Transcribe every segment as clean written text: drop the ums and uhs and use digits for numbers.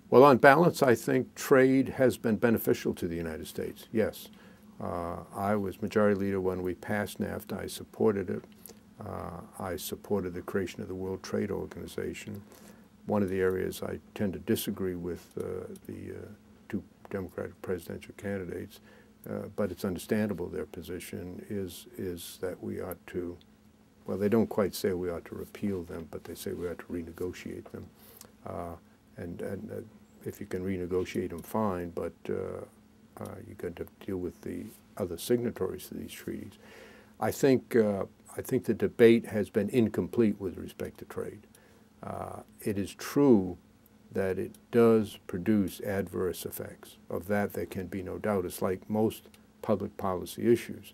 Well, on balance, I think trade has been beneficial to the United States, yes. I was majority leader when we passed NAFTA. I supported it. I supported the creation of the World Trade Organization. One of the areas I tend to disagree with the two Democratic presidential candidates, but it's understandable their position is that we ought to, well, they don't quite say we ought to repeal them, but they say we ought to renegotiate them. And if you can renegotiate them, fine, but you've got to deal with the other signatories to these treaties. I think the debate has been incomplete with respect to trade. It is true that it does produce adverse effects. Of that, there can be no doubt. It's like most public policy issues.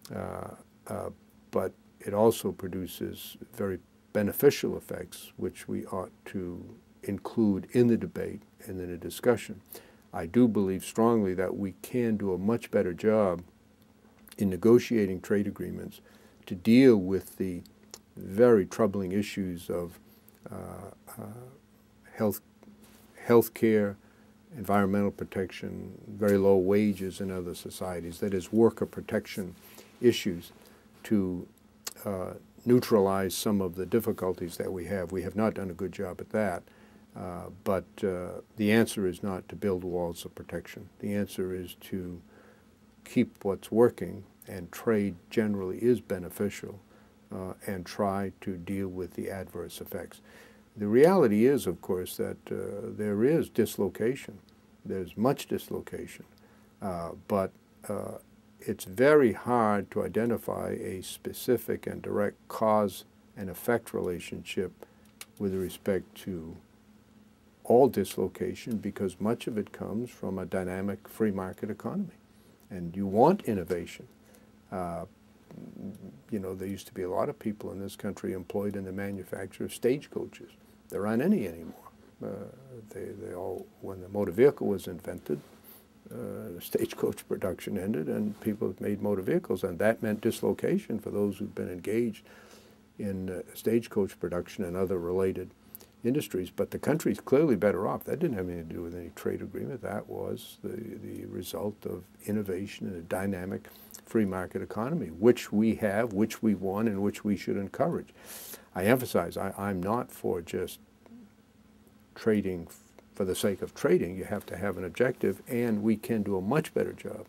But it also produces very beneficial effects, which we ought to include in the debate and in a discussion. I do believe strongly that we can do a much better job in negotiating trade agreements to deal with the very troubling issues of health care, environmental protection, very low wages in other societies, that is, worker protection issues, to neutralize some of the difficulties that we have. We have not done a good job at that, but the answer is not to build walls of protection. The answer is to keep what's working, and trade generally is beneficial, and try to deal with the adverse effects. The reality is, of course, that there is dislocation. There's much dislocation, but it's very hard to identify a specific and direct cause and effect relationship with respect to all dislocation, because much of it comes from a dynamic free market economy. And you want innovation. You know, there used to be a lot of people in this country employed in the manufacture of stagecoaches. There aren't any anymore. They all, when the motor vehicle was invented, stagecoach production ended and people made motor vehicles, and that meant dislocation for those who've been engaged in stagecoach production and other related industries. But the country's clearly better off. That didn't have anything to do with any trade agreement. That was the result of innovation in a dynamic free market economy, which we have, which we won, and which we should encourage. I emphasize, I'm not for just trading for the sake of trading. You have to have an objective, and we can do a much better job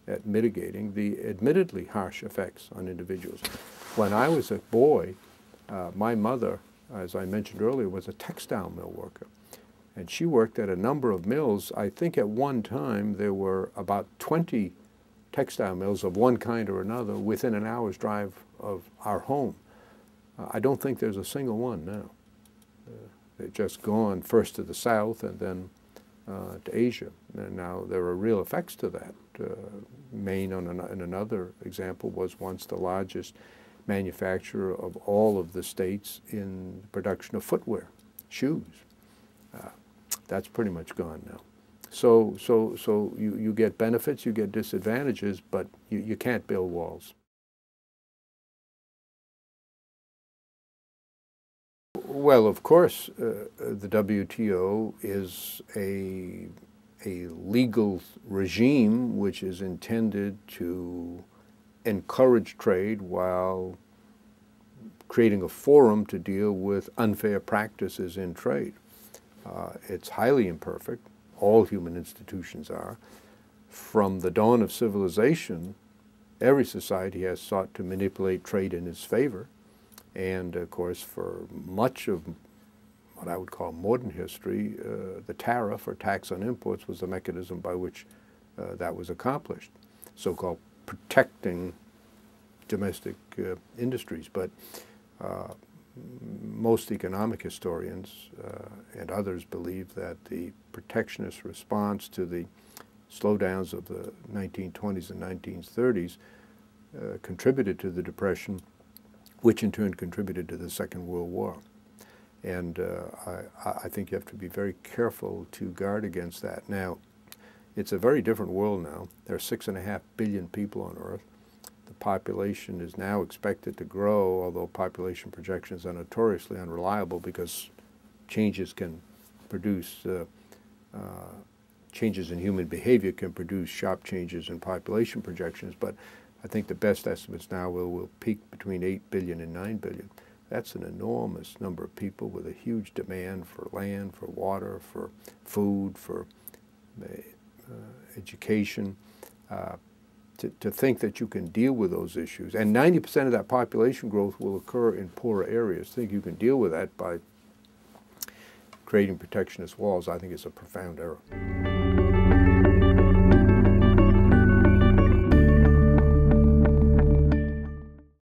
at mitigating the admittedly harsh effects on individuals. When I was a boy, my mother, as I mentioned earlier, was a textile mill worker. And she worked at a number of mills. I think at one time there were about 20 textile mills of one kind or another within an hour's drive of our home. I don't think there's a single one now. They've just gone first to the south and then to Asia. And now there are real effects to that. Maine, in another example, was once the largest manufacturer of all of the states in the production of footwear, shoes. That's pretty much gone now. So you get benefits, you get disadvantages, but you can't build walls. Well, of course, the WTO is a legal regime which is intended to encourage trade while creating a forum to deal with unfair practices in trade. It's highly imperfect. All human institutions are. From the dawn of civilization, every society has sought to manipulate trade in its favor. And of course, for much of what I would call modern history, the tariff or tax on imports was the mechanism by which that was accomplished, so-called protecting domestic industries. But most economic historians and others believe that the protectionist response to the slowdowns of the 1920s and 1930s contributed to the Depression, which in turn contributed to the Second World War. And I think you have to be very careful to guard against that. Now, it's a very different world now. There are 6.5 billion people on Earth. The population is now expected to grow, although population projections are notoriously unreliable because changes can produce changes in human behavior can produce sharp changes in population projections, but I think the best estimates now will peak between 8 billion and 9 billion. That's an enormous number of people with a huge demand for land, for water, for food, for education. To think that you can deal with those issues, and 90% of that population growth will occur in poorer areas. Think you can deal with that by creating protectionist walls, I think is a profound error.